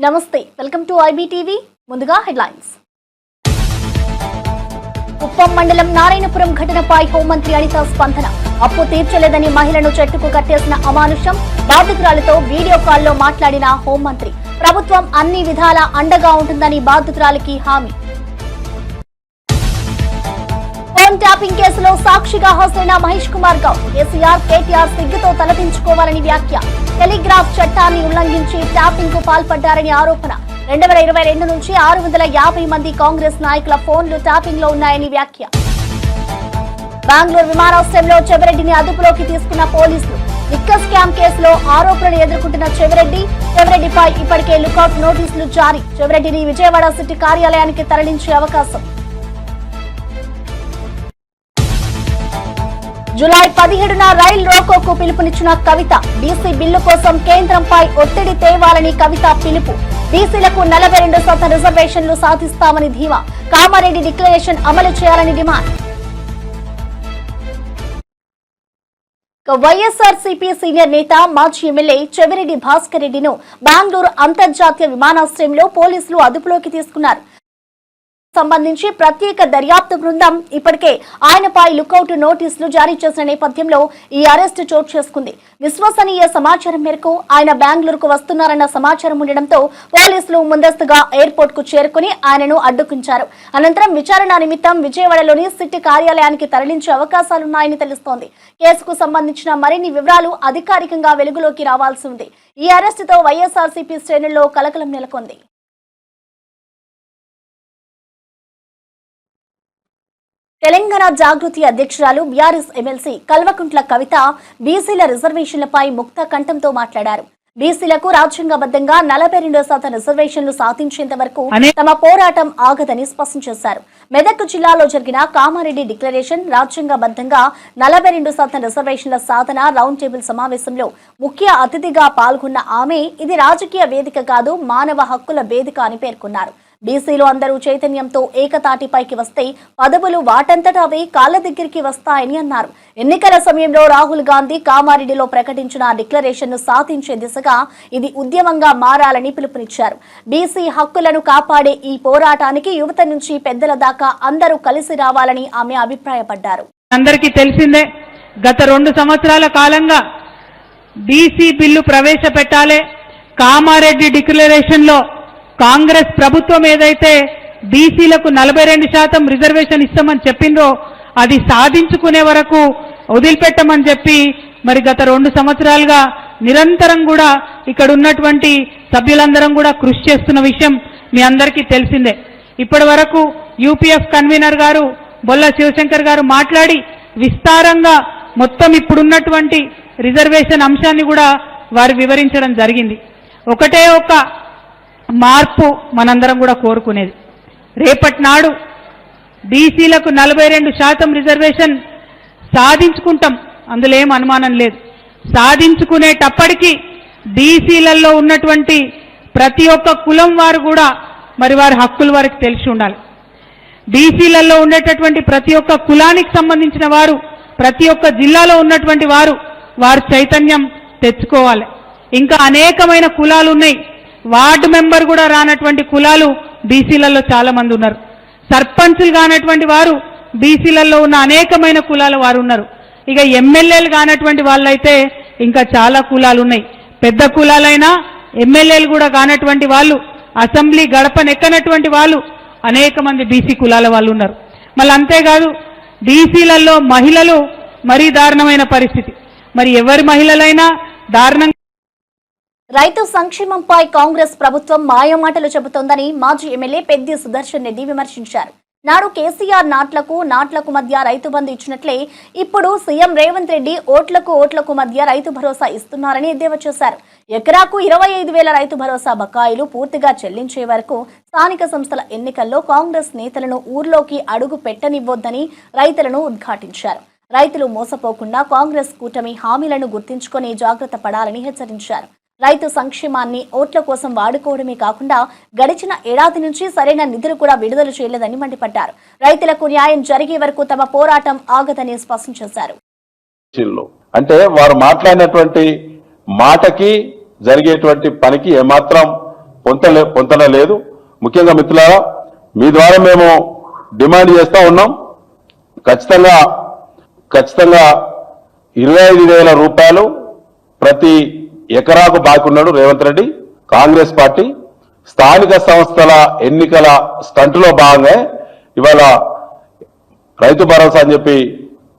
నమస్తే welcome to IBTV ముందుగా headlines Kuppam మండలం నారాయణపురం ఘటనపై హోంమంత్రి అనిత స్పందన అప్పు తీర్చలేదని మహిళను చెట్టుకు కట్టేసిన అమానుషం బాధితురాలతో వీడియో కాల్లో మాట్లాడిన హోంమంత్రి ప్రభుత్వం అన్ని విధాలా అండగా ఉంటుందని బాధితురాలికి హామీ ఫోన్ ట్యాపింగ్ కేసులో సాక్షిగా హాజరైన మహేష్ కుమార్ గౌడ్ కేసీఆర్ కేటీఆర్ సిగ్గుతో తలదించుకోవాలని వ్యాఖ్య టెలిగ్రాఫ్ చట్టాన్ని ఉల్లంఘించి ట్యాపింగ్ కు పాల్పడ్డారని ఆరోపణ 2022 నుంచి 650 మంది కాంగ్రెస్ నాయకుల ఫోన్లు ట్యాపింగ్ లో ఉన్నాయని వ్యాఖ్య బెంగళూరు విమానాశ్రయంలో చెవిరెడ్డిని అదుపులోకి తీసుకున్న పోలీసులు లిక్కర్ స్కామ్ కేసులో ఆరోపణలు ఎదుర్కొంటున్న చెవిరెడ్డిపై ఇప్పటికే లుకౌట్ నోటీసులు జారీ చెవిరెడ్డిని విజయవాడ సిటీ కార్యాలయానికి తరలించే అవకాశం జూలై 17న రైల్ రోకోకు పిలుపునిచ్చిన కవిత బీసీ బిల్లు కోసం కేంద్రంపై ఒత్తిడి తేవాలని కవిత పిలుపు బీసీలకు 42% రిజర్వేషన్లు సాధిస్తామని ధీమా కామారెడ్డి డిక్లరేషన్ అమలు చేయాలని డిమాండ్ వైఎస్ఆర్సీపీ సీనియర్ నేత మాజీ ఎమ్మెల్యే చెవిరెడ్డి భాస్కర్ రెడ్డిను బెంగళూరు అంతర్జాతీయ విమానాశ్రయంలో పోలీసులు అదుపులోకి తీసుకున్నారు సంబంధించి ప్రత్యేక దర్యాప్తు బృందం ఇప్పటికే ఆయనపై లుకౌట్ నోటీసులు జారీ చేసిన నేపథ్యంలో ఈ అరెస్టు చోటు చేసుకుంది విశ్వసనీయ సమాచారం మేరకు ఆయన బెంగళూరుకు వస్తున్నారన్న సమాచారం ఉండడంతో పోలీసులు ముందస్తుగా ఎయిర్పోర్ట్ కు చేరుకుని ఆయనను అడ్డుకుంచారు అనంతరం విచారణ నిమిత్తం విజయవాడలోని సిటీ కార్యాలయానికి తరలించే అవకాశాలున్నాయని తెలుస్తోంది కేసుకు సంబంధించిన మరిన్ని వివరాలు అధికారికంగా వెలుగులోకి రావాల్సి ఉంది ఈ అరెస్టుతో వైఎస్ఆర్సీపీ శ్రేణుల్లో కలకలం నెలకొంది తెలంగాణ జాగృతి అధ్యక్షురాలు బీఆర్ఎస్ ఎమ్మెల్సీ కల్వకుంట్ల కవిత బీసీల రిజర్వేషన్లపై ముక్త కంఠంతో మాట్లాడారు బీసీలకు రాజ్యాంగబద్ధంగా 42% రిజర్వేషన్లు సాధించేంత వరకు తమ పోరాటం ఆగదని స్పష్టం చేశారు మెదక్ జిల్లాలో జరిగిన కామారెడ్డి డిక్లరేషన్ రాజ్యాంగబద్ధంగా 42% రిజర్వేషన్ల సాధన రౌండ్ టేబుల్ సమావేశంలో ముఖ్య అతిథిగా పాల్గొన్న ఆమె ఇది రాజకీయ వేదిక కాదు మానవ హక్కుల వేదిక అని పేర్కొన్నారు బీసీలు అందరూ చైతన్యంతో ఏకతాటిపైకి వస్తే పదవులు వాటంతటా అవే కాళ్ల దగ్గరికి వస్తాయని అన్నారు ఎన్నికల సమయంలో రాహుల్ గాంధీ కామారెడ్డిలో ప్రకటించిన డిక్లరేషన్ ను సాధించే దిశగా ఇది ఉద్యమంగా మారాలని పిలుపునిచ్చారు బీసీ హక్కులను కాపాడే ఈ పోరాటానికి యువత నుంచి పెద్దల దాకా అందరూ కలిసి రావాలని ఆమె అభిప్రాయపడ్డారు అందరికీ తెలిసిందే గత 2 సంవత్సరాల కాలంగా బీసీ బిల్లు ప్రవేశపెట్టాలి కామారెడ్డి డిక్లరేషన్ లో కాంగ్రెస్ ప్రభుత్వం ఏదైతే బీసీలకు 42% రిజర్వేషన్ ఇస్తామని చెప్పిందో అది సాధించుకునే వరకు వదిలిపెట్టమని చెప్పి మరి గత 2 సంవత్సరాలుగా నిరంతరం కూడా ఇక్కడ ఉన్నటువంటి సభ్యులందరం కూడా కృషి చేస్తున్న విషయం మీ అందరికీ తెలిసిందే ఇప్పటి వరకు యూపీఎఫ్ కన్వీనర్ గారు బొల్ల శివశంకర్ గారు మాట్లాడి విస్తారంగా మొత్తం ఇప్పుడున్నటువంటి రిజర్వేషన్ అంశాన్ని కూడా వారు వివరించడం జరిగింది ఒకటే ఒక మార్పు మనందరం కూడా కోరుకునేది రేపటి నాడు బీసీలకు 42% రిజర్వేషన్ సాధించుకుంటాం అందులో ఏం అనుమానం లేదు సాధించుకునేటప్పటికీ బీసీలలో ఉన్నటువంటి ప్రతి ఒక్క కులం వారు కూడా మరి వారి హక్కులు వారికి తెలిసి ఉండాలి బీసీలలో ఉండేటటువంటి ప్రతి ఒక్క కులానికి సంబంధించిన వారు ప్రతి ఒక్క జిల్లాలో ఉన్నటువంటి వారు చైతన్యం తెచ్చుకోవాలి ఇంకా అనేకమైన కులాలు ఉన్నాయి వార్డు మెంబర్ కూడా రానటువంటి కులాలు బీసీలలో చాలా మంది ఉన్నారు సర్పంచులు కానటువంటి వారు బీసీలలో ఉన్న అనేకమైన కులాల వారు ఉన్నారు ఇక ఎమ్మెల్యేలు కానటువంటి వాళ్ళైతే ఇంకా చాలా కులాలు ఉన్నాయి పెద్ద కులాలైనా ఎమ్మెల్యేలు కూడా కానటువంటి వాళ్ళు అసెంబ్లీ గడపనెక్కనటువంటి వాళ్ళు అనేక మంది బీసీ కులాల వాళ్ళు ఉన్నారు మళ్ళీ అంతేకాదు బీసీలలో మహిళలు మరీ దారుణమైన పరిస్థితి మరి ఎవరి మహిళలైనా దారుణంగా రైతు సంక్షేమంపై కాంగ్రెస్ ప్రభుత్వం మాయమాటలు చెబుతోందని మాజీ ఎమ్మెల్యే పెద్ది సుదర్శన్ రెడ్డి విమర్శించారు నాడు కేసీఆర్ నాట్లకు మధ్య రైతు బంధు ఇచ్చినట్లే ఇప్పుడు సీఎం రేవంత్ రెడ్డి ఓట్లకు మధ్య రైతు భరోసా ఇస్తున్నారని ఎద్దేవా చేశారు ఎకరాకు 25,000 రైతు భరోసా బకాయిలు పూర్తిగా చెల్లించే వరకు స్థానిక సంస్థల ఎన్నికల్లో కాంగ్రెస్ నేతలను ఊర్లోకి అడుగు పెట్టనివ్వొద్దని రైతులను ఉద్ఘాటించారు రైతులు మోసపోకుండా కాంగ్రెస్ కూటమి హామీలను గుర్తించుకొని జాగ్రత్త పడాలని హెచ్చరించారు రైతు సంక్షేమాన్ని ఓట్ల కోసం వాడుకోవడమే కాకుండా గడిచిన ఏడాది నుంచి సరైన నిధులు కూడా విడుదల చేయలేదని మండిపడ్డారు రైతులకు న్యాయం జరిగే వరకు తమ పోరాటం ఆగదని స్పష్టం చేశారు అంటే వారు మాట్లాడినటువంటి మాటకి జరిగేటువంటి పనికి ఏమాత్రం పొంతన లేదు. ముఖ్యంగా మిత్రులారా, మీ ద్వారా మేము డిమాండ్ చేస్తా ఉన్నాం. ఖచ్చితంగా 25,000 రూపాయలు ప్రతి ఎకరాకు బాకీ ఉన్నాడు రేవంత్ రెడ్డి. కాంగ్రెస్ పార్టీ స్థానిక సంస్థల ఎన్నికల స్టంట్లో భాగంగా ఇవాళ రైతు భరోసా అని చెప్పి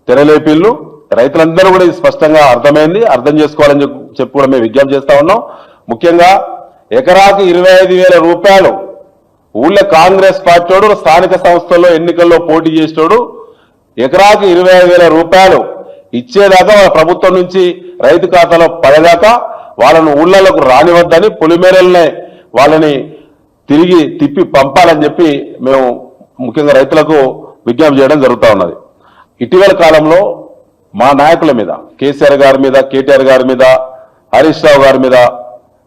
తెరలేపిల్లు. రైతులందరూ కూడా ఇది స్పష్టంగా అర్థమైంది, అర్థం చేసుకోవాలని చెప్పి కూడా మేము విజ్ఞప్తి చేస్తా ఉన్నాం. ముఖ్యంగా ఎకరాకి 25,000 రూపాయలు ఊళ్ళో కాంగ్రెస్ పార్టీడు స్థానిక సంస్థల్లో ఎన్నికల్లో పోటీ చేసేటోడు ఎకరాకి 25,000 రూపాయలు ఇచ్చేదాకా వాళ్ళ ప్రభుత్వం నుంచి రైతు ఖాతాలో పడేదాకా వాళ్ళను ఊళ్ళలోకి రానివద్దని పొలిమేరలనే వాళ్ళని తిప్పి పంపాలని చెప్పి మేము ముఖ్యంగా రైతులకు విజ్ఞప్తి చేయడం జరుగుతూ ఉన్నది. ఇటీవల కాలంలో మా నాయకుల మీద, కేసీఆర్ గారి మీద, కేటీఆర్ గారి మీద, హరీష్ రావు గారి మీద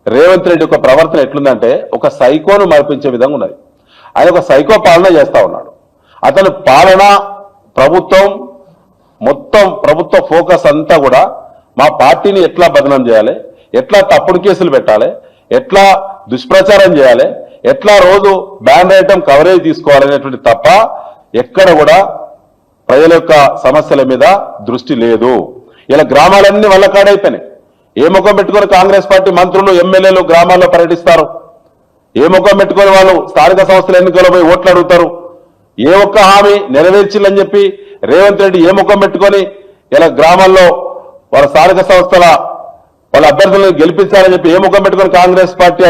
రేవంత్ రెడ్డి యొక్క ప్రవర్తన ఎట్లుందంటే ఒక సైకోను మరిపించే విధంగా ఉన్నది. ఆయన ఒక సైకో పాలన చేస్తా ఉన్నాడు. అతని పాలన మొత్తం ప్రభుత్వ ఫోకస్ అంతా కూడా మా పార్టీని ఎట్లా బదనం చేయాలి, ఎట్లా తప్పుడు కేసులు పెట్టాలి, ఎట్లా దుష్ప్రచారం చేయాలి, ఎట్లా రోజు బ్యాన్ ఐటమ్ కవరేజ్ తీసుకోవాలనేటువంటి తప్ప ఎక్కడ కూడా ప్రజల యొక్క సమస్యల మీద దృష్టి లేదు. ఇలా గ్రామాలన్నీ వల్లకాడైపోయినాయి. ఏ ముఖం పెట్టుకొని కాంగ్రెస్ పార్టీ మంత్రులు, ఎమ్మెల్యేలు గ్రామాల్లో పర్యటిస్తారు? ఏ ముఖం పెట్టుకొని వాళ్ళు స్థానిక సంస్థల ఎన్నికల్లో పోయి ఓట్లు అడుగుతారు? ఏ ఒక్క హామీ నెరవేర్చిల్లని చెప్పి రేవంత్ రెడ్డి ఏ ముఖం పెట్టుకొని ఇలా గ్రామాల్లో వాళ్ళ స్థానిక సంస్థల వాళ్ళ అభ్యర్థులను గెలిపించాలని చెప్పి ఏ ముఖం పెట్టుకొని కాంగ్రెస్ పార్టీ?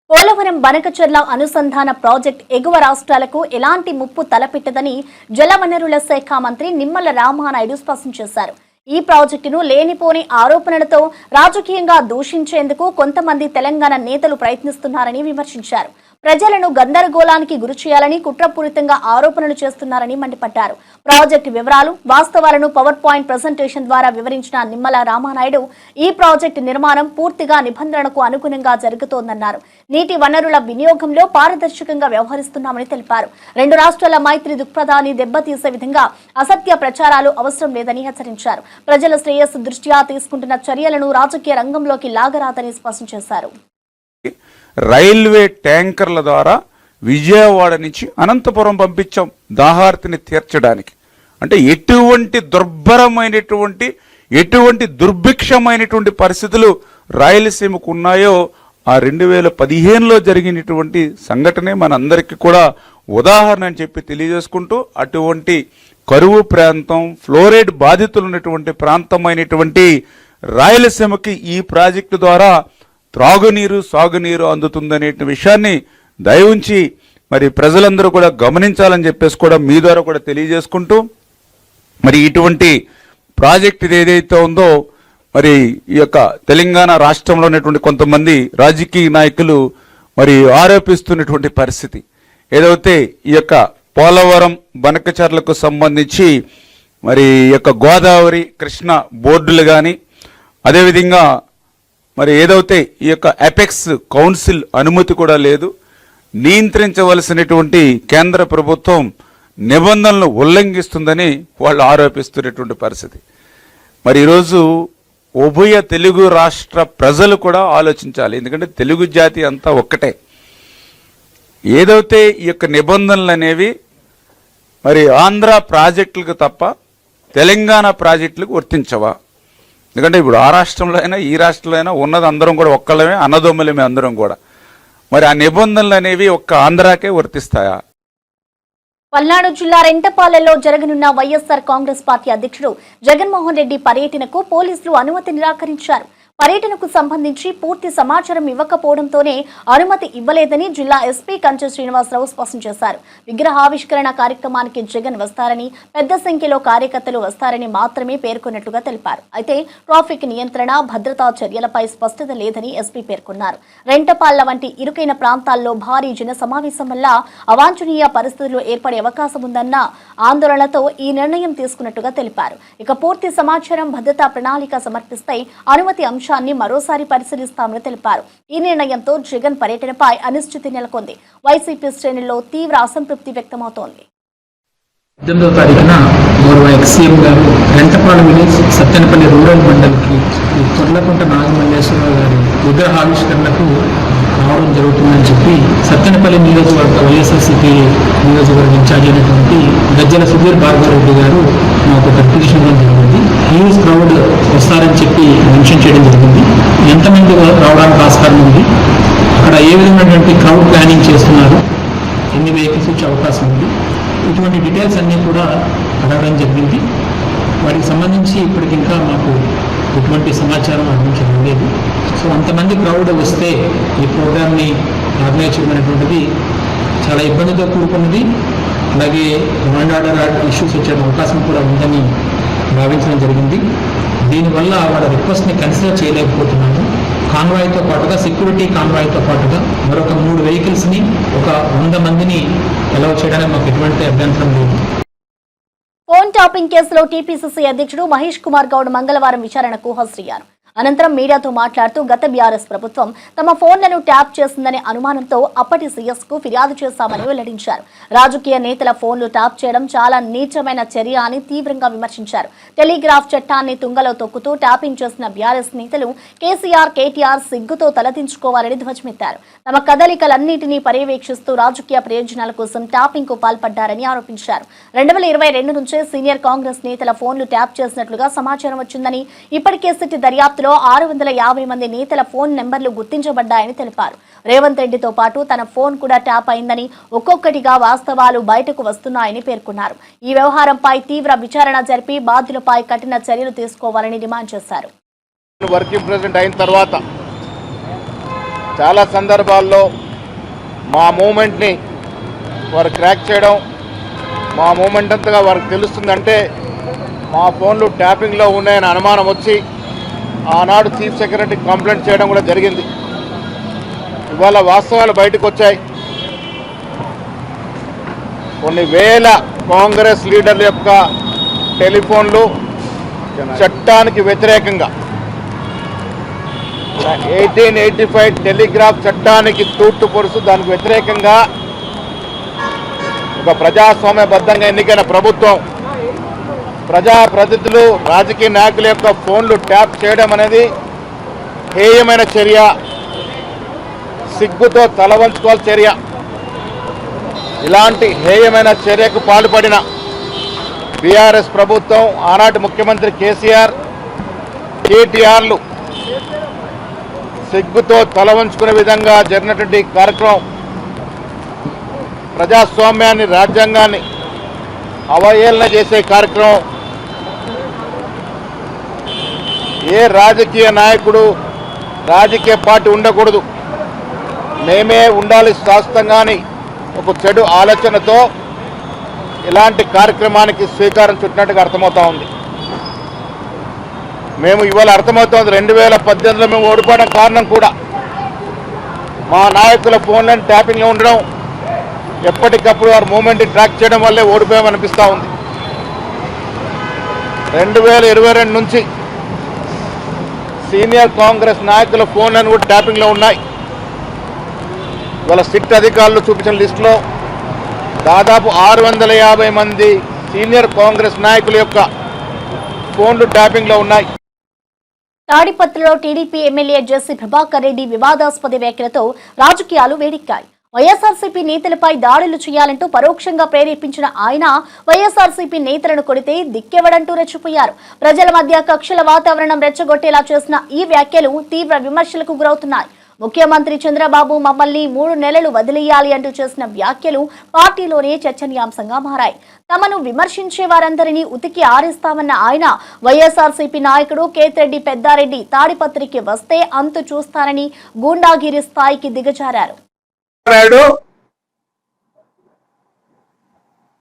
పోలవరం బనకచెర్ల అనుసంధాన ప్రాజెక్ట్ ఎగువ రాష్ట్రాలకు ఎలాంటి ముప్పు తలపెట్టదని జలవనరుల శాఖ మంత్రి నిమ్మల రామానాయుడు స్పష్టం చేశారు. ఈ ప్రాజెక్టును లేనిపోని ఆరోపణలతో రాజకీయంగా దూషించేందుకు కొంతమంది తెలంగాణ నేతలు ప్రయత్నిస్తున్నారని విమర్శించారు. ప్రజలను గందరగోళానికి గురి చేయాలని కుట్రపూరితంగా ఆరోపణలు చేస్తున్నారని మండిపడ్డారు. ప్రాజెక్టు వివరాలు, వాస్తవాలను పవర్ పాయింట్ ప్రెజెంటేషన్ ద్వారా వివరించిన నిమ్మల రామానాయుడు ఈ ప్రాజెక్టు నిర్మాణం పూర్తిగా నిబంధనలకు అనుగుణంగా జరుగుతోందన్నారు. నీటి వనరుల వినియోగంలో పారదర్శకంగా వ్యవహరిస్తున్నామని తెలిపారు. రెండు రాష్ట్రాల మైత్రి దృక్పథాన్ని దెబ్బతీసే విధంగా అసత్య ప్రచారాలు అవసరం లేదని హెచ్చరించారు. ప్రజల శ్రేయస్సు దృష్ట్యా తీసుకుంటున్న చర్యలను రాజకీయ రంగంలోకి లాగరాదని స్పష్టం చేశారు. రైల్వే ట్యాంకర్ల ద్వారా విజయవాడ నుంచి అనంతపురం పంపించాం దాహార్తిని తీర్చడానికి. అంటే ఎటువంటి దుర్భరమైనటువంటి, ఎటువంటి దుర్భిక్షమైనటువంటి పరిస్థితులు రాయలసీమకు ఉన్నాయో ఆ 2015లో జరిగినటువంటి సంఘటనే మనందరికీ కూడా ఉదాహరణ అని చెప్పి తెలియజేసుకుంటూ, అటువంటి కరువు ప్రాంతం, ఫ్లోరైడ్ బాధితులు ఉన్నటువంటి ప్రాంతమైనటువంటి రాయలసీమకి ఈ ప్రాజెక్టు ద్వారా త్రాగునీరు, సాగునీరు అందుతుందనే విషయాన్ని దయవుంచి మరి ప్రజలందరూ కూడా గమనించాలని చెప్పేసి కూడా మీ ద్వారా కూడా తెలియజేసుకుంటూ, మరి ఇటువంటి ప్రాజెక్ట్ ఏదైతే ఉందో మరి ఈ యొక్క తెలంగాణ రాష్ట్రంలో ఉన్నటువంటి కొంతమంది రాజకీయ నాయకులు మరి ఆరోపిస్తున్నటువంటి పరిస్థితి ఏదైతే ఈ యొక్క పోలవరం బనకచెర్లకు సంబంధించి మరి ఈ యొక్క గోదావరి, కృష్ణ బోర్డులు కానీ, అదేవిధంగా మరి ఏదైతే ఈ యొక్క అపెక్స్ కౌన్సిల్ అనుమతి కూడా లేదు, నియంత్రించవలసినటువంటి కేంద్ర ప్రభుత్వం నిబంధనలను ఉల్లంఘిస్తుందని వాళ్ళు ఆరోపిస్తున్నటువంటి పరిస్థితి. మరి ఈరోజు ఉభయ తెలుగు రాష్ట్ర ప్రజలు కూడా ఆలోచించాలి. ఎందుకంటే తెలుగు జాతి అంతా ఒక్కటే. ఏదైతే ఈ యొక్క నిబంధనలు అనేవి మరి ఆంధ్ర ప్రాజెక్టులకు తప్ప తెలంగాణ ప్రాజెక్టులకు వర్తించవా? ఎందుకంటే ఇప్పుడు ఆ రాష్ట్రంలో అయినా ఈ రాష్ట్రంలో అయినా ఉన్నది అందరం కూడా ఒక్కళ్ళమే, అన్నదమ్ములమే అందరం కూడా. మరి ఆ నిబంధనలు అనేవి ఒక్క ఆంధ్రాకే వర్తిస్తాయా? పల్నాడు జిల్లా రెంటపాలెంలో జరగనున్న వైఎస్ఆర్ కాంగ్రెస్ పార్టీ అధ్యక్షుడు జగన్మోహన్ రెడ్డి పర్యటనకు పోలీసులు అనుమతి నిరాకరించారు. పర్యటనకు సంబంధించి పూర్తి సమాచారం ఇవ్వకపోవడంతోనే అనుమతి ఇవ్వలేదని జిల్లా ఎస్పీ కంచె శ్రీనివాసరావు స్పష్టం చేశారు. విగ్రహావిష్కరణ కార్యక్రమానికి జగన్ వస్తారని, పెద్ద సంఖ్యలో కార్యకర్తలు వస్తారని మాత్రమే పేర్కొన్నట్లుగా తెలిపారు. అయితే ట్రాఫిక్ నియంత్రణ, భద్రతా చర్యలపై స్పష్టత లేదని ఎస్పీ పేర్కొన్నారు. రెంటపాళ్ల వంటి ఇరుకైన ప్రాంతాల్లో భారీ జన సమావేశం వల్ల అవాంఛనీయ పరిస్థితులు ఏర్పడే అవకాశం ఉందన్న ఆందోళనతో ఈ నిర్ణయం తీసుకున్నట్టుగా తెలిపారు. ఇక పూర్తి సమాచారం, భద్రతా ప్రణాళిక సమర్పిస్తే అనుమతి అంశాన్ని మరోసారి పరిశీలిస్తామని తెలిపారు. ఈ నిర్ణయంతో జగన్ పర్యటనపై అనిశ్చితి నెలకొంది. వైసీపీ శ్రేణుల్లో తీవ్ర అసంతృప్తి వ్యక్తమవుతోంది. 18వ తారీఖున గౌరవ ఎక్సీఎం గారు రెంటపాలెం విలేజ్ సత్తెనపల్లి రూరల్ మండలికి కొర్లకుంట నాగమల్లేశ్వరరావు గారి విగ్రహావిష్కరణకు రావడం జరుగుతుందని చెప్పి సత్తెనపల్లి నియోజకవర్గ వైఎస్ఆర్సీపీ నియోజకవర్గ ఇన్ఛార్జ్ అయినటువంటి గజ్జల సుధీర్ భార్గవరెడ్డి గారు మాకు ఒక పిటిషన్ ఇవ్వడం జరిగింది. హ్యూజ్ క్రౌడ్ వస్తారని చెప్పి మెన్షన్ చేయడం జరిగింది. ఎంతమంది రావడానికి ఆస్కారం ఉంది, అక్కడ ఏ విధమైనటువంటి క్రౌడ్ ప్లానింగ్ చేస్తున్నారు, ఎన్ని వెహికల్స్ వచ్చే అవకాశం ఉంది, ఇటువంటి డీటెయిల్స్ అన్నీ కూడా అడగడం జరిగింది. వాటికి సంబంధించి ఇప్పటికి ఇంకా మాకు ఎటువంటి సమాచారం అందించడం లేదు. సో అంతమంది క్రౌడ్ వస్తే ఈ ప్రోగ్రామ్ని ఆర్గనైజ్ చేయమైనటువంటిది చాలా ఇబ్బందితో కూడుకున్నది. అలాగే లా అండ్ ఆర్డర్ ఇష్యూస్ వచ్చే అవకాశం కూడా ఉందని భావించడం జరిగింది. దీనివల్ల వాళ్ళ రిక్వెస్ట్ని కన్సిడర్ చేయలేకపోతున్నాము. కాన్వాయ్తో పాటుగా సెక్యూరిటీ కాన్వాయ్తో పాటుగా మరొక 3 వెహికల్స్ని ఒక 100 మందిని అలౌ చేయడానికి మాకు ఎటువంటి అభ్యంతరం లేదు. ఫోన్ టాపింగ్ కేసులో టీపీసీసీ అధ్యక్షుడు మహేష్ కుమార్ గౌడ్ మంగళవారం విచారణకు హాజరయ్యారు. అనంతరం మీడియాతో మాట్లాడుతూ గత బీఆర్ఎస్ ప్రభుత్వం తమ ఫోన్లను ట్యాప్ చేసిందనే అనుమానంతో అప్పటి సీఎస్ కు ఫిర్యాదు చేశామని వెల్లడించారు. రాజకీయ నేతల ఫోన్లు ట్యాప్ చేయడం చాలా నీచమైన చర్య అని తీవ్రంగా విమర్శించారు. టెలిగ్రాఫ్ చట్టాన్ని తుంగలో తొక్కుతూ ట్యాపింగ్ చేసిన బీఆర్ఎస్ నేతలు కేసీఆర్, కేటీఆర్ సిగ్గుతో తలదించుకోవాలని ధ్వజమెత్తారు. తమ కదలికలన్నింటినీ పర్యవేక్షిస్తూ రాజకీయ ప్రయోజనాల కోసం ట్యాపింగ్ కు పాల్పడ్డారని ఆరోపించారు. 2022 నుంచే సీనియర్ కాంగ్రెస్ నేతల ఫోన్లు ట్యాప్ చేసినట్లుగా సమాచారం వచ్చిందని, ఇప్పటికే సిట్ దర్యాప్తులో 650 మంది నేతల ఫోన్ నెంబర్లు గుర్తించబడ్డాయని తెలిపారు. రేవంత్ రెడ్డితో పాటు తన ఫోన్ కూడా ట్యాప్ అయిందని, ఒక్కొక్కటిగా వాస్తవాలు బయటకు వస్తున్నాయని పేర్కొన్నారు. ఈ వ్యవహారంపై తీవ్ర విచారణ జరిపి బాధ్యులపై కఠిన చర్యలు తీసుకోవాలని డిమాండ్ చేశారు. వర్కింగ్ ప్రెసిడెంట్ అయిన తర్వాత చాలా సందర్భాల్లో మా మూమెంట్ని వారు క్రాక్ చేయడం, మా మూమెంట్ అంతగా వారికి తెలుస్తుందంటే మా ఫోన్లు ట్యాపింగ్లో ఉన్నాయని అనుమానం వచ్చి ఆనాడు చీఫ్ సెక్రటరీ కంప్లైంట్ చేయడం కూడా జరిగింది. ఇవాళ వాస్తవాలు బయటకు వచ్చాయి. కొన్ని వేల కాంగ్రెస్ లీడర్ల యొక్క టెలిఫోన్లు చట్టానికి వ్యతిరేకంగా 1885 టెలిగ్రాఫ్ చట్టానికి తూట్లు పొడుస్తూ దానికి వ్యతిరేకంగా ఒక ప్రజాస్వామ్యబద్ధంగా ఎన్నికైన ప్రభుత్వం ప్రజాప్రతినిధులు, రాజకీయ నాయకుల యొక్క ఫోన్లు ట్యాప్ చేయడం అనేది హేయమైన చర్య, సిగ్గుతో తలవంచుకోవాల్సిన చర్య. ఇలాంటి హేయమైన చర్యకు పాల్పడిన బీఆర్ఎస్ ప్రభుత్వం, ఆనాటి ముఖ్యమంత్రి కేసీఆర్, కేటీఆర్లు సిగ్గుతో తలవంచుకునే విధంగా జరిగినటువంటి కార్యక్రమం ప్రజాస్వామ్యాన్ని, రాజ్యాంగాన్ని అవహేళన చేసే కార్యక్రమం. ఏ రాజకీయ నాయకుడు, రాజకీయ పార్టీ ఉండకూడదు, మేమే ఉండాలి శాశ్వతంగాని ఒక చెడు ఆలోచనతో ఇలాంటి కార్యక్రమానికి స్వీకారం చుట్టినట్టుగా అర్థమవుతా ఉంది. మేము ఇవాళ అర్థమవుతోంది 2018లో మేము ఓడిపోవడం కారణం కూడా మా నాయకుల ఫోన్లను ట్యాపింగ్లో ఉండడం, ఎప్పటికప్పుడు వారు మూమెంట్ని ట్రాక్ చేయడం వల్లే ఓడిపోయామనిపిస్తూ ఉంది. 2022 నుంచి సీనియర్ కాంగ్రెస్ నాయకుల ఫోన్లను కూడా ట్యాపింగ్లో ఉన్నాయి. ఇవాళ సిట్ అధికారులు చూపించిన లిస్టులో దాదాపు 650 మంది సీనియర్ కాంగ్రెస్ నాయకుల యొక్క ఫోన్లు ట్యాపింగ్లో ఉన్నాయి. తాడిపత్రిలో టీడీపీ ఎమ్మెల్యే జెసి ప్రభాకర్ రెడ్డి వివాదాస్పద వ్యాఖ్యలతో రాజకీయాలు వేడెక్కాయి. వైఎస్ఆర్సీపీ నేతలపై దాడులు చేయాలంటూ పరోక్షంగా ప్రేరేపించిన ఆయన వైఎస్ఆర్సీపీ నేతలను కొడితే దిక్కెవడంటూ రెచ్చిపోయారు. ప్రజల మధ్య కక్షల వాతావరణం రెచ్చగొట్టేలా చేసిన ఈ వ్యాఖ్యలు తీవ్ర విమర్శలకు గురవుతున్నాయి. ముఖ్యమంత్రి చంద్రబాబు మమ్మల్ని 3 నెలలు వదిలేయాలి అంటూ చేసిన వ్యాఖ్యలు పార్టీలోనే చర్చనీయాంశంగా మారాయి. తమను విమర్శించే వారందరినీ ఉతికి ఆరేస్తామన్న ఆయన వైఎస్ఆర్సీపీ నాయకుడు కేతిరెడ్డి పెద్దారెడ్డి తాడిపత్రికి వస్తే అంతు చూస్తారని గూండాగిరి స్థాయికి దిగజారారు.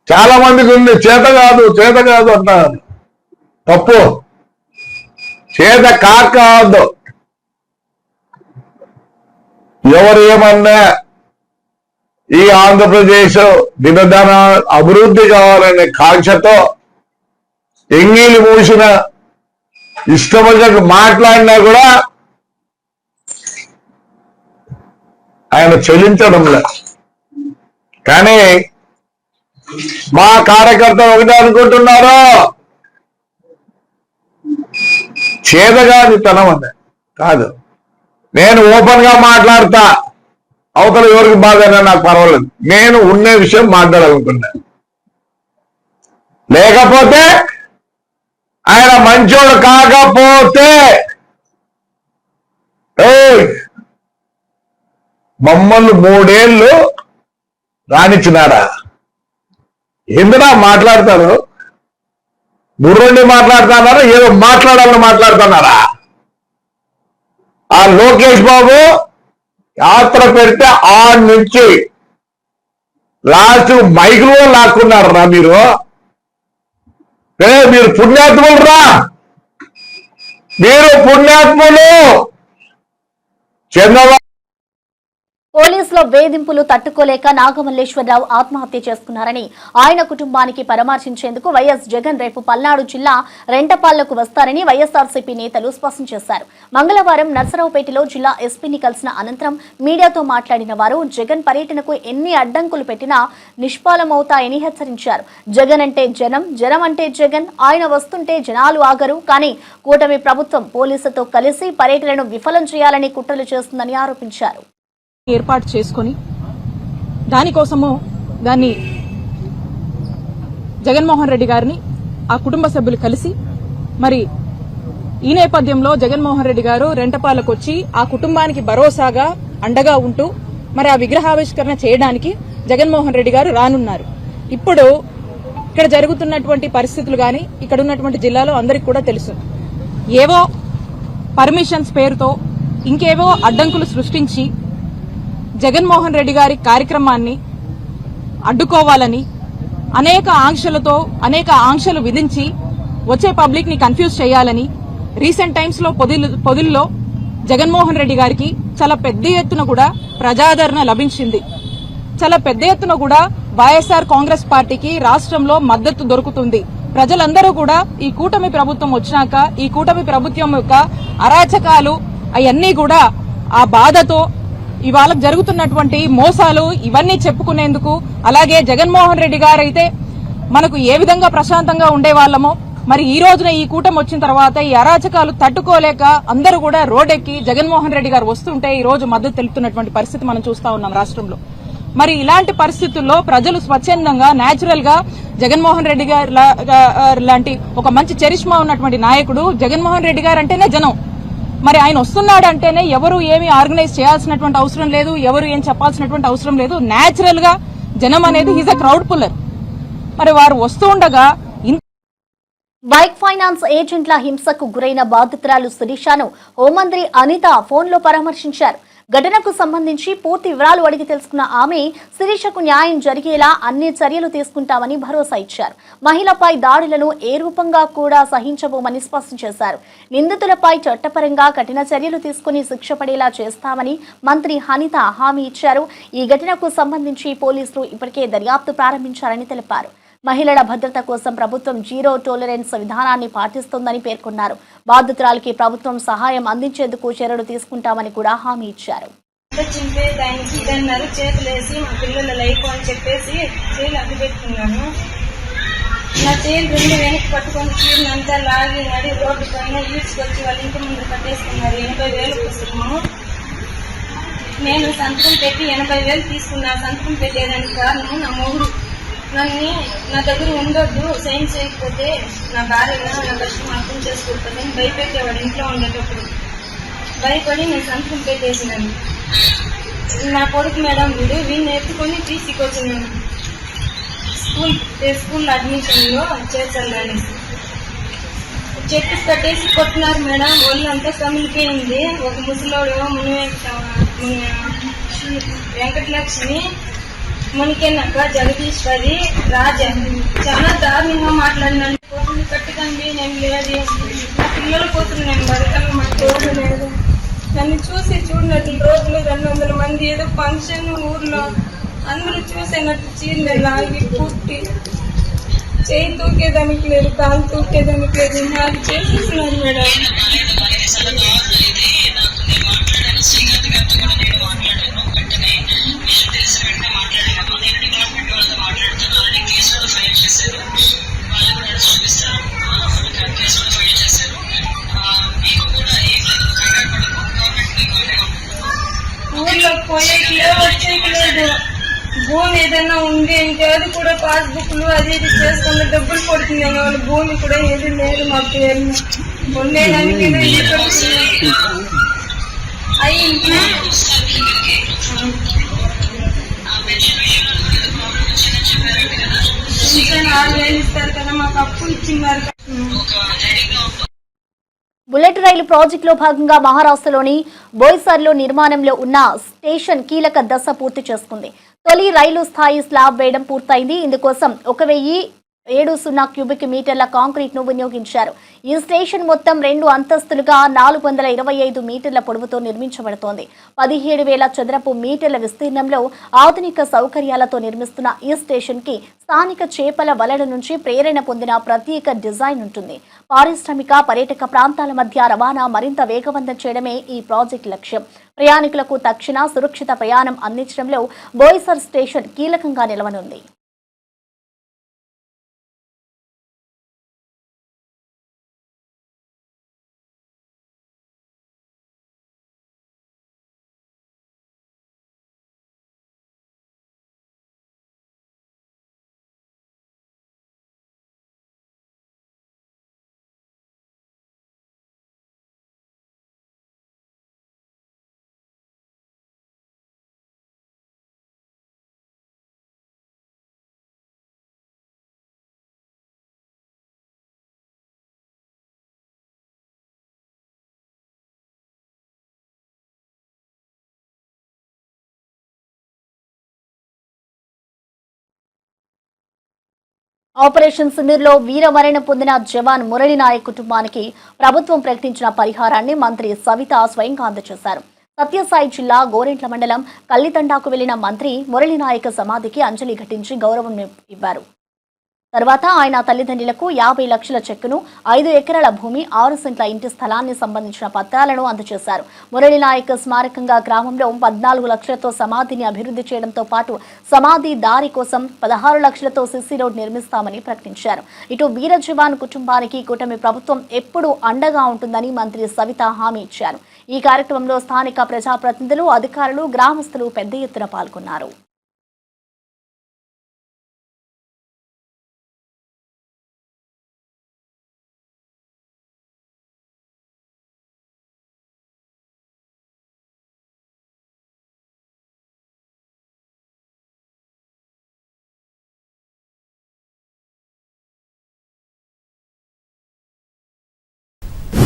చాలా మందికి ఉంది చేత కాదు అంటారు. తప్పు, చేత కాదు. ఎవరు ఏమన్నా ఈ ఆంధ్రప్రదేశ్ దినదన అభివృద్ధి కావాలనే కాంక్షతో ఎంగిలి మూసిన ఇష్టమైనట్టు మాట్లాడినా కూడా ఆయన చెల్లించడం లేదు. కానీ మా కార్యకర్తలు ఒకటే అనుకుంటున్నారు, చేదగాని తనం అన్న కాదు. నేను ఓపెన్ గా మాట్లాడతా, అవతల ఎవరికి బాధైనా నాకు పర్వాలేదు, నేను ఉన్న విషయం మాట్లాడాలనుకున్నా. లేకపోతే ఆయన మంచోడు కాకపోతే మమ్మల్ని 3 ఏళ్ళు రానిచ్చినాడా? ఎందునా మాట్లాడతారు? బుర్రండి మాట్లాడుతున్నారా, ఏదో మాట్లాడాలని మాట్లాడుతున్నారా? ఆ లోకేష్ బాబు యాత్ర పెడితే ఆడ నుంచి లాస్ట్ మైకులో లాక్కున్నారా మీరు? మీరు పుణ్యాత్ములు రా, మీరు పుణ్యాత్ములు. చంద్రబాబు పోలీసుల వేధింపులు తట్టుకోలేక నాగమల్లేశ్వరరావు ఆత్మహత్య చేసుకున్నారని ఆయన కుటుంబానికి పరామర్శించేందుకు వైఎస్ జగన్ రేపు పల్నాడు జిల్లా రెంటపాళ్లకు వస్తారని వైఎస్ఆర్సీపీ నేతలు స్పష్టం చేశారు. మంగళవారం నర్సరావుపేటలో జిల్లా ఎస్పీని కలిసిన అనంతరం మీడియాతో మాట్లాడిన వారు జగన్ పర్యటనకు ఎన్ని అడ్డంకులు పెట్టినా నిష్ఫలమవుతాయని హెచ్చరించారు. జగన్ అంటే జనం, జనం అంటే జగన్. ఆయన వస్తుంటే జనాలు ఆగరు. కానీ కూటమి ప్రభుత్వం పోలీసులతో కలిసి పర్యటనను విఫలం చేయాలని కుట్రలు చేస్తుందని ఆరోపించారు. ఏర్పాటు చేసుకుని దానికోసము దాన్ని జగన్మోహన్ రెడ్డి గారిని ఆ కుటుంబ సభ్యులు కలిసి మరి ఈ నేపథ్యంలో జగన్మోహన్ రెడ్డి గారు రెంటపాలకు వచ్చి ఆ కుటుంబానికి భరోసాగా అండగా ఉంటూ మరి ఆ విగ్రహావిష్కరణ చేయడానికి జగన్మోహన్ రెడ్డి గారు రానున్నారు. ఇప్పుడు ఇక్కడ జరుగుతున్నటువంటి పరిస్థితులు గాని ఇక్కడ ఉన్నటువంటి జిల్లాలో అందరికీ కూడా తెలుసు. ఏవో పర్మిషన్స్ పేరుతో ఇంకేవో అడ్డంకులు సృష్టించి జగన్మోహన్ రెడ్డి గారి కార్యక్రమాన్ని అడ్డుకోవాలని అనేక ఆంక్షలు విధించి వచ్చే పబ్లిక్ ని కన్ఫ్యూజ్ చేయాలని రీసెంట్ టైమ్స్ లో పొదిల్లో జగన్మోహన్ రెడ్డి గారికి చాలా పెద్ద ఎత్తున కూడా ప్రజాదరణ లభించింది. చాలా పెద్ద ఎత్తున కూడా వైఎస్ఆర్ కాంగ్రెస్ పార్టీకి రాష్ట్రంలో మద్దతు దొరుకుతుంది. ప్రజలందరూ కూడా ఈ కూటమి ప్రభుత్వం వచ్చినాక ఈ కూటమి ప్రభుత్వం యొక్క అరాచకాలు అవన్నీ కూడా ఆ బాధతో ఇవాళ జరుగుతున్నటువంటి మోసాలు ఇవన్నీ చెప్పుకునేందుకు, అలాగే జగన్మోహన్ రెడ్డి గారైతే మనకు ఏ విధంగా ప్రశాంతంగా ఉండేవాళ్లమో మరి ఈ రోజున ఈ కూటమి వచ్చిన తర్వాత ఈ అరాచకాలు తట్టుకోలేక అందరూ కూడా రోడ్డెక్కి జగన్మోహన్ రెడ్డి గారు వస్తుంటే ఈ రోజు మద్దతు తెలుపుతున్నటువంటి పరిస్థితి మనం చూస్తా ఉన్నాం రాష్ట్రంలో. మరి ఇలాంటి పరిస్థితుల్లో ప్రజలు స్వచ్ఛందంగా నేచురల్ గా జగన్మోహన్ రెడ్డి గారు లాంటి ఒక మంచి చరిష్మా ఉన్నటువంటి నాయకుడు జగన్మోహన్ రెడ్డి గారు అంటేనే జనం. మరి ఆయన వస్తున్నాడు అంటేనే ఎవరు ఏమి ఆర్గనైజ్ చేయాల్సినటువంటి అవసరం లేదు, ఎవరు ఏం చెప్పాల్సినటువంటి అవసరం లేదు. నేచురల్ గా జనం అనేది ఈజ్ అ క్రౌడ్ పుల్లర్. మరి వారు వస్తూ ఉండగా బైక్ ఫైనాన్స్ ఏజెంట్ల హింసకు గురైన బాధితురాలు శిరీషను హోంమంత్రి అనిత ఫోన్లో పరామర్శించారు. ఘటనకు సంబంధించి పూర్తి వివరాలు అడిగి తెలుసుకున్న ఆమె శిరీషకు న్యాయం జరిగేలా అన్ని చర్యలు తీసుకుంటామని భరోసా ఇచ్చారు. మహిళపై దాడులను ఏ రూపంగా కూడా సహించబోమని స్పష్టం చేశారు. నిందితులపై చట్టపరంగా కఠిన చర్యలు తీసుకుని శిక్ష పడేలా చేస్తామని మంత్రి అనిత హామీ ఇచ్చారు. ఈ ఘటనకు సంబంధించి పోలీసులు ఇప్పటికే దర్యాప్తు ప్రారంభించారని తెలిపారు. మహిళల భద్రత కోసం ప్రభుత్వం జీరో టాలరెన్స్ విధానాన్ని పాటిస్తోందని పేర్కొన్నారు. బాధితురాలకి ప్రభుత్వం సహాయం అందించేందుకు చర్యలు తీసుకుంటామని కూడా హామీ ఇచ్చారు. చేతులేసి మా పిల్లల లైఫ్ అని చెప్పేసి చేతులు అడ్డు పెట్టుకున్నాను. నా చేతులు 2 వెనక్కి పట్టుకొని చీరనంతా లాగి నడి రోడ్డు పైన ఈడ్చుకొచ్చి వాళ్ళ ఇంటి ముందు కట్టేసుకున్నారు. 80,000 పుస్తకము నేను సంతకం పెట్టి 80,000 తీసుకున్నా. సంతకం పెట్టేదానికి కారణం నా మొగుడు నన్ను నా దగ్గర ఉండొద్దు, సైన్ చేయకపోతే నా భార్య నా కష్టం అర్థం చేసుకోకపోతే భయపెట్టేవాడు. ఇంట్లో ఉండేటప్పుడు భయపడి నేను సంతకం పెట్టేసినాను. నా కొడుకు మేడం వీడు వీడిని ఎత్తుకొని తీసుకొచ్చినాను. స్కూల్ అడ్మిషన్లో చేర్చాలని చెట్టు కట్టేసి కొట్టినారు మేడం. ఒళ్ళంతా కమిలిపోయింది. ఒక ముసలోడు వెంకటలక్ష్మి, మునికెన్నక్క, జగదీశ్వరి, రాజా చాలా దారుణంగా మాట్లాడినాను. కోర్టుని కట్టుకండి, నేను లేదు, నా పిల్లల కోసం నేను బతకాలి, మా తోడు లేదు. నన్ను చూసి చూడనట్లు రోజులు 200 మంది ఏదో ఫంక్షన్ ఊర్లో అందరూ చూసేనట్టు చీరలు లాగి పుట్టి చేయి తూకేదానికి లేదు, కాలు తూకేదానికి లేదు, నాకు చేసేస్తున్నారు మేడం. ఊర్లో పోయేట్లో భూమి ఏదైనా ఉంది అంటే అది కూడా పాస్బుక్లు అది ఇది చేసుకుని డబ్బులు పడుతుంది అనే వాళ్ళు భూమి కూడా ఏది లేదు మా పేరు ఉండేదానికి అయ్యింది. ఇంకా 6 వేలు ఇస్తారు కదా, మాకు అప్పు ఇచ్చినారు. బుల్లెట్ రైలు ప్రాజెక్టులో భాగంగా మహారాష్ట్రలోని బోయిసర్లో నిర్మాణంలో ఉన్న స్టేషన్ కీలక దశ పూర్తి చేసుకుంది. తొలి రైలు స్థాయి స్లాబ్ వేయడం పూర్తయింది. ఇందుకోసం 1070 క్యూబిక్ మీటర్ల కాంక్రీట్ ను వినియోగించారు. ఈ స్టేషన్ మొత్తం 2 అంతస్తులుగా 425 మీటర్ల పొడవుతో నిర్మించబడుతోంది. 17,000 చదరపు మీటర్ల విస్తీర్ణంలో ఆధునిక సౌకర్యాలతో నిర్మిస్తున్న ఈ స్టేషన్ కి స్థానిక చేపల వలల నుంచి ప్రేరణ పొందిన ప్రత్యేక డిజైన్ ఉంటుంది. పారిశ్రామిక పర్యాటక ప్రాంతాల మధ్య రవాణా మరింత వేగవంతం చేయడమే ఈ ప్రాజెక్టు లక్ష్యం. ప్రయాణికులకు తక్షణ సురక్షిత ప్రయాణం అందించడంలో బోయిసర్ స్టేషన్ కీలకంగా నిలవనుంది. ఆపరేషన్ సింధూర్లో వీరమరణం పొందిన జవాన్ మురళి నాయక్ కుటుంబానికి ప్రభుత్వం ప్రకటించిన పరిహారాన్ని మంత్రి సవిత స్వయంగా అందజేశారు. సత్యసాయి జిల్లా గోరెంట్ల మండలం కల్లితండాకు వెళ్లిన మంత్రి మురళి నాయక్ సమాధికి అంజలి ఘటించి గౌరవం ఇవ్వారు. తర్వాత ఆయన తల్లిదండ్రులకు 50 లక్షల చెక్కును, 5 ఎకరాల భూమి, 6 సెంట్ల ఇంటి స్థలాన్ని సంబంధించిన పత్రాలను అందజేశారు. మురళి నాయక్ స్మారకంగా గ్రామంలో 14 లక్షలతో సమాధిని అభివృద్ధి చేయడంతో పాటు సమాధి దారి కోసం 16 లక్షలతో సిసి రోడ్ నిర్మిస్తామని ప్రకటించారు. ఇటు వీర జవాన్ కుటుంబానికి కూటమి ప్రభుత్వం ఎప్పుడూ అండగా ఉంటుందని మంత్రి సవిత హామీ ఇచ్చారు. ఈ కార్యక్రమంలో స్థానిక ప్రజాప్రతినిధులు, అధికారులు, గ్రామస్తులు పెద్ద ఎత్తున పాల్గొన్నారు.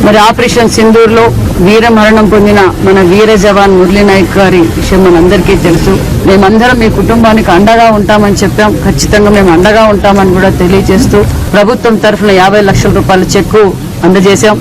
మరి ఆపరేషన్ సింధూర్ లో వీర మరణం పొందిన మన వీర జవాన్ మురళి నాయక్ గారి విషయం మనందరికీ తెలుసు. మేమందరం మీ కుటుంబానికి అండగా ఉంటామని చెప్పాం. ఖచ్చితంగా మేము అండగా ఉంటామని కూడా తెలియజేస్తూ ప్రభుత్వం తరఫున 50 లక్షల రూపాయల చెక్కు అందజేశాం.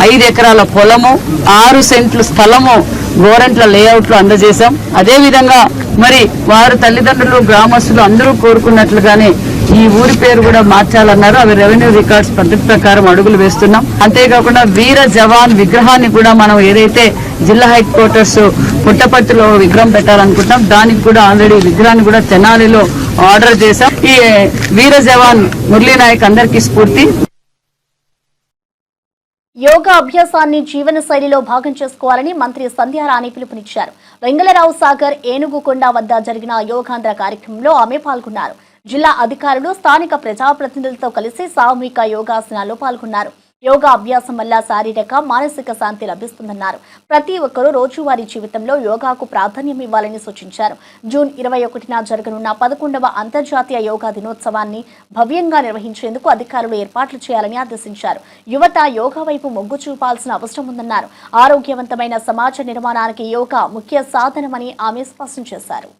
5 ఎకరాల పొలము, 6 సెంట్లు స్థలము గోరెంట్ల లేఅవుట్ లో అందజేశాం. అదేవిధంగా మరి వారు తల్లిదండ్రులు, గ్రామస్తులు అందరూ కోరుకున్నట్లుగానే ఈ ఊరి పేరు కూడా మార్చాలన్నారు. అవి రెవెన్యూ రికార్డ్స్ పద్ధతి ప్రకారం అడుగులు వేస్తున్నాం. అంతేకాకుండా వీర జవాన్ విగ్రహాన్ని కూడా మనం ఏదైతే జిల్లా హెడ్ క్వార్టర్స్ పుట్టపర్తిలో విగ్రహం పెట్టాలనుకుంటున్నాం, దానికి కూడా ఆల్రెడీ విగ్రహాన్ని కూడా తెనాలిలో ఆర్డర్ చేశాం. ఈ వీర జవాన్ మురళీ నాయక్ అందరికీ స్ఫూర్తి. యోగా అభ్యాసాన్ని జీవన శైలిలో భాగం చేసుకోవాలని మంత్రి సంధ్యారాణి పిలుపునిచ్చారు. వెంగళరావు సాగర్ ఏనుగుకొండ వద్ద జరిగిన యోగాంధ్ర కార్యక్రమంలో ఆమె పాల్గొన్నారు. జిల్లా అధికారులు, స్థానిక ప్రజాప్రతినిధులతో కలిసి సామూహిక యోగాసనాల్లో పాల్గొన్నారు. యోగా అభ్యాసం వల్ల శారీరక, మానసిక శాంతి లభిస్తుందన్నారు. ప్రతి ఒక్కరూ రోజువారీ జీవితంలో యోగాకు ప్రాధాన్యం ఇవ్వాలని సూచించారు. జూన్ 21న జరగనున్న 11వ అంతర్జాతీయ యోగా దినోత్సవాన్ని భవ్యంగా నిర్వహించేందుకు అధికారులు ఏర్పాట్లు చేయాలని ఆదేశించారు. యువత యోగా వైపు మొగ్గు చూపాల్సిన అవసరం ఉందన్నారు. ఆరోగ్యవంతమైన సమాజ నిర్మాణానికి యోగా ముఖ్య సాధనమని ఆమె స్పష్టం చేశారు.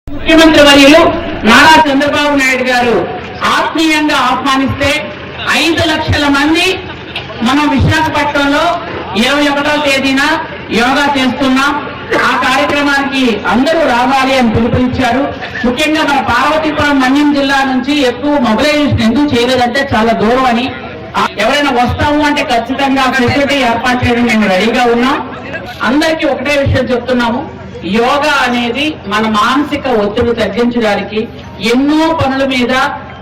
ముఖ్యమంత్రి వర్యులు నారా చంద్రబాబు నాయుడు గారు ఆత్మీయంగా ఆహ్వానిస్తే 5 లక్షల మంది మనం విశాఖపట్నంలో 21వ తేదీన యోగా చేస్తున్నాం. ఆ కార్యక్రమానికి అందరూ రావాలి అని పిలుపునిచ్చారు. ముఖ్యంగా మన పార్వతీపురం మన్యం జిల్లా నుంచి ఎక్కువ మొబిలైజేషన్ ఎందుకు చేయలేదంటే చాలా దూరం అని. ఎవరైనా వస్తాము అంటే ఖచ్చితంగా ఫెసిలిటీ ఏర్పాటు చేయడం మేము రెడీగా ఉన్నాం. అందరికీ ఒకటే విషయం చెప్తున్నాము, యోగా అనేది మన మానసిక ఒత్తిడి తగ్గించడానికి, ఎన్నో పనుల మీద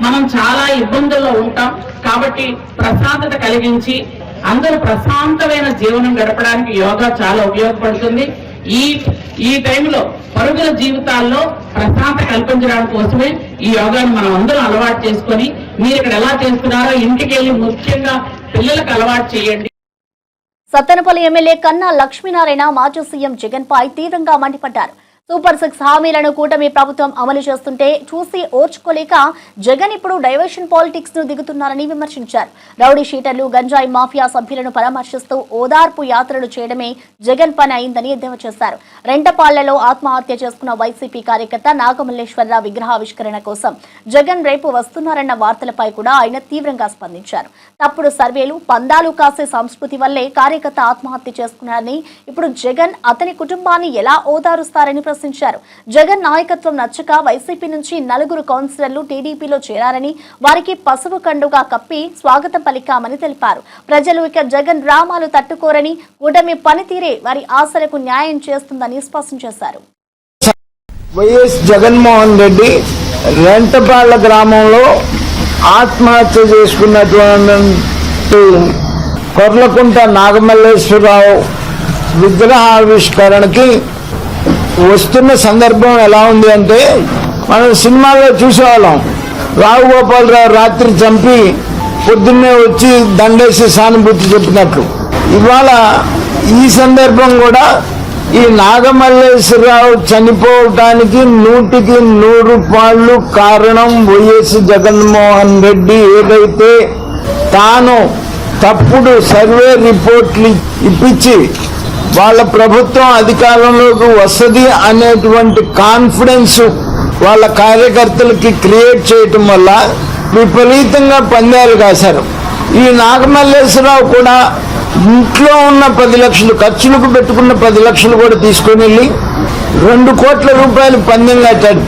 మనం చాలా ఇబ్బందుల్లో ఉంటాం కాబట్టి ప్రశాంతత కలిగించి అందరూ ప్రశాంతమైన జీవనం గడపడానికి యోగా చాలా ఉపయోగపడుతుంది. ఈ టైంలో పరుగుల జీవితాల్లో ప్రశాంత కల్పించడానికి కోసమే ఈ యోగాను మనం అందరం అలవాటు చేసుకొని, మీరు ఇక్కడ ఎలా చేస్తున్నారో ఇంటికి వెళ్ళి ముఖ్యంగా పిల్లలకు అలవాటు చేయండి. సత్తెనపల్లి ఎమ్మెల్యే కన్నా లక్ష్మీనారాయణ మాజీ సీఎం జగన్ పై తీవ్రంగా మండిపడ్డారు. సూపర్ 6 హామీలను కూటమి ప్రభుత్వం అమలు చేస్తుంటే చూసి ఓర్చుకోలేక జగన్ ఇప్పుడు డైవర్షన్ పాలిటిక్స్ ను దిగుతున్నారని విమర్శించారు. రౌడీ షీటర్లు, గంజాయి మాఫియా సభ్యులను పరామర్శిస్తూ ఓదార్పు యాత్రలు చేయడమే జగన్ పని అయిందని ఎద్దేవా చేశారు. రెంటపాళ్లలో ఆత్మహత్య చేసుకున్న వైసీపీ కార్యకర్త నాగమల్లేశ్వరరావు విగ్రహావిష్కరణ కోసం జగన్ రేపు వస్తున్నారన్న వార్తలపై కూడా ఆయన తీవ్రంగా స్పందించారు. తప్పుడు సర్వేలు, పందాలు కాసే సంస్కృతి వల్లే కార్యకర్త ఆత్మహత్య చేసుకున్నారని, ఇప్పుడు జగన్ అతని కుటుంబాన్ని ఎలా ఓదారుస్తారని ప్రశ్నించారు. జగన్ నాయకత్వం నచ్చక వైసీపీ నుంచి 4 కౌన్సిలర్లు టీడీపీలో చేరారని, వారికి పసుపు కండుగా కప్పి స్వాగతం పలికామని తెలిపారు. ప్రజలు ఇక జగన్ డ్రామాలు తట్టుకోరని, కూటమి పనితీరే వారి ఆశలకు న్యాయం చేస్తుందని స్పష్టం చేశారు. వైఎస్ జగన్మోహన్ రెడ్డి రెంటపాళ్ల గ్రామంలో ఆత్మహత్య చేసుకున్నటువంటి కొర్లకుంట నాగమల్లేశ్వరరావు విగ్రహావిష్కరణకి వస్తున్న సందర్భం ఎలా ఉంది అంటే, మనం సినిమాల్లో చూసేవాళ్ళం, రావుగోపాలరావు రాత్రి చంపి పొద్దున్నే వచ్చి దండేసి సానుభూతి చెప్పినట్లు. ఇవాళ ఈ సందర్భం కూడా ఈ నాగమల్లేశ్వరరావు చనిపోవటానికి 100కి 100 పాళ్ళు కారణం వైఎస్ జగన్మోహన్ రెడ్డి ఏదైతే తాను తప్పుడు సర్వే రిపోర్ట్లు ఇప్పించి వాళ్ళ ప్రభుత్వం అధికారంలోకి వస్తుంది అనేటువంటి కాన్ఫిడెన్స్ వాళ్ళ కార్యకర్తలకి క్రియేట్ చేయటం వల్ల విపరీతంగా పందాలు కాశారు. ఈ నాగమల్లేశ్వరరావు కూడా ఇంట్లో ఉన్న 10 లక్షలు ఖర్చులకు పెట్టుకున్న 10 లక్షలు కూడా తీసుకొని వెళ్ళి 2 కోట్ల రూపాయలు పందెం కట్టాడు.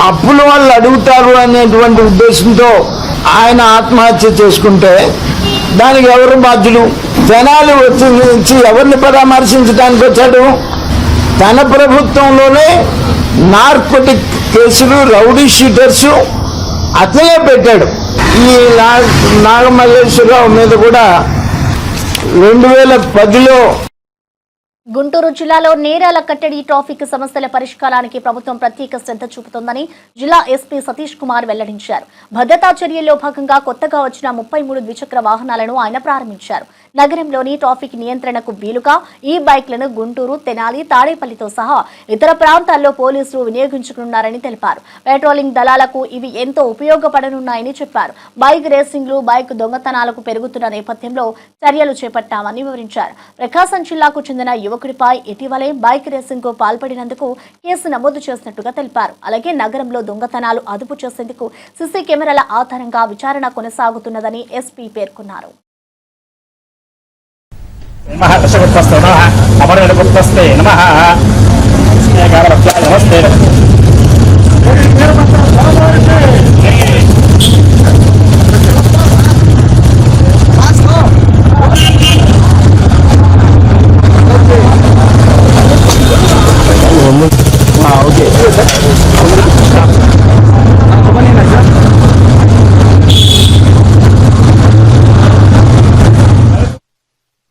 అప్పులు వాళ్ళు అడుగుతారు అనేటువంటి ఉద్దేశంతో ఆయన ఆత్మహత్య చేసుకుంటే దానికి ఎవరు బాధ్యులు? జనాలు వచ్చి ఎవరిని పరామర్శించడానికి వచ్చాడు? తన ప్రభుత్వంలోనే నార్కోటిక్ కేసులు, రౌడీ షీటర్స్ అతనే పెట్టాడు. ఈ నాగమల్లేశ్వరరావు మీద కూడా 2010లో గుంటూరు జిల్లాలో నేరాల కట్టడి, ట్రాఫిక్ సమస్యల పరిష్కారానికి ప్రభుత్వం ప్రత్యేక శ్రద్ధ చూపుతోందని జిల్లా ఎస్పీ సతీష్ కుమార్ వెల్లడించారు. భద్రతా చర్యల్లో భాగంగా కొత్తగా వచ్చిన 33 ద్విచక్ర వాహనాలను ఆయన ప్రారంభించారు. నగరంలోని ట్రాఫిక్ నియంత్రణకు వీలుగా ఈ బైక్లను గుంటూరు, తెనాలి, తాడేపల్లితో సహా ఇతర ప్రాంతాల్లో పోలీసులు వినియోగించుకున్నారని తెలిపారు. పెట్రోలింగ్ దళాలకు ఇవి ఎంతో ఉపయోగపడనున్నాయని చెప్పారు. బైక్ రేసింగ్లు, బైక్ దొంగతనాలకు పెరుగుతున్న నేపథ్యంలో చర్యలు చేపట్టామని వివరించారు. ప్రకాశం జిల్లాకు చెందిన యువకుడిపై ఇటీవలే బైక్ రేసింగ్ కు పాల్పడినందుకు కేసు నమోదు చేసినట్టుగా తెలిపారు. అలాగే నగరంలో దొంగతనాలు అదుపు చేసేందుకు సీసీ కెమెరాల ఆధారంగా విచారణ కొనసాగుతున్నదని ఎస్పీ పేర్కొన్నారు.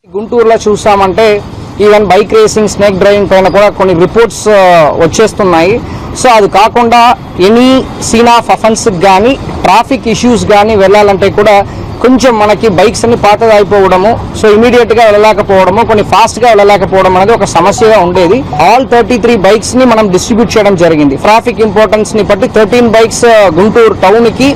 గుంటూరులో చూసామంటే even bike racing, snake driving పైన కూడా కొన్ని రిపోర్ట్స్ వచ్చేస్తున్నాయి. సో అది కాకుండా ఎనీ సీన్ ఆఫ్ అఫెన్స్ కానీ ట్రాఫిక్ ఇష్యూస్ కానీ వెళ్ళాలంటే కూడా కొంచెం మనకి బైక్స్ అన్ని పాతగా అయిపోవడము, సో ఇమీడియట్ గా వెళ్ళలేకపోవడము, కొన్ని ఫాస్ట్ గా వెళ్ళలేకపోవడం అనేది ఒక సమస్యగా ఉండేది. ఆల్ 33 బైక్స్ ని మనం డిస్ట్రిబ్యూట్ చేయడం జరిగింది. ట్రాఫిక్ ఇంపార్టెన్స్ ని బట్టి 13 బైక్స్ గుంటూరు టౌన్ కి,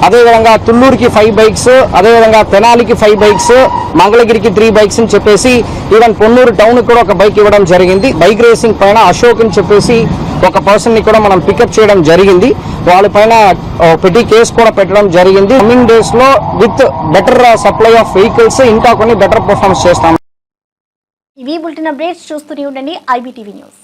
అదేవిధంగా తుళ్ళూరుకి 5 బైక్స్, అదేవిధంగా తెనాలికి 5 బైక్స్, మంగళగిరికి 3 బైక్స్ అని చెప్పేసి ఈవెన్ పొన్నూరు టౌన్ కూడా ఒక బైక్ ఇవ్వడం జరిగింది. బైక్ రేసింగ్ పైన అశోక్ అని చెప్పేసి ఒక పర్సన్ ని కూడా మనం పికప్ చేయడం జరిగింది. వాళ్ళ పైన పెట్టి కేసు కూడా పెట్టడం జరిగింది. కమింగ్ డేస్ లో with better supply of vehicles ఇంకా కొన్ని బెటర్ పర్ఫార్మెన్స్ చేస్తాం. ఇవి బులెటిన్ అప్డేట్స్ చూస్తూనే ఉండండి IBTV న్యూస్.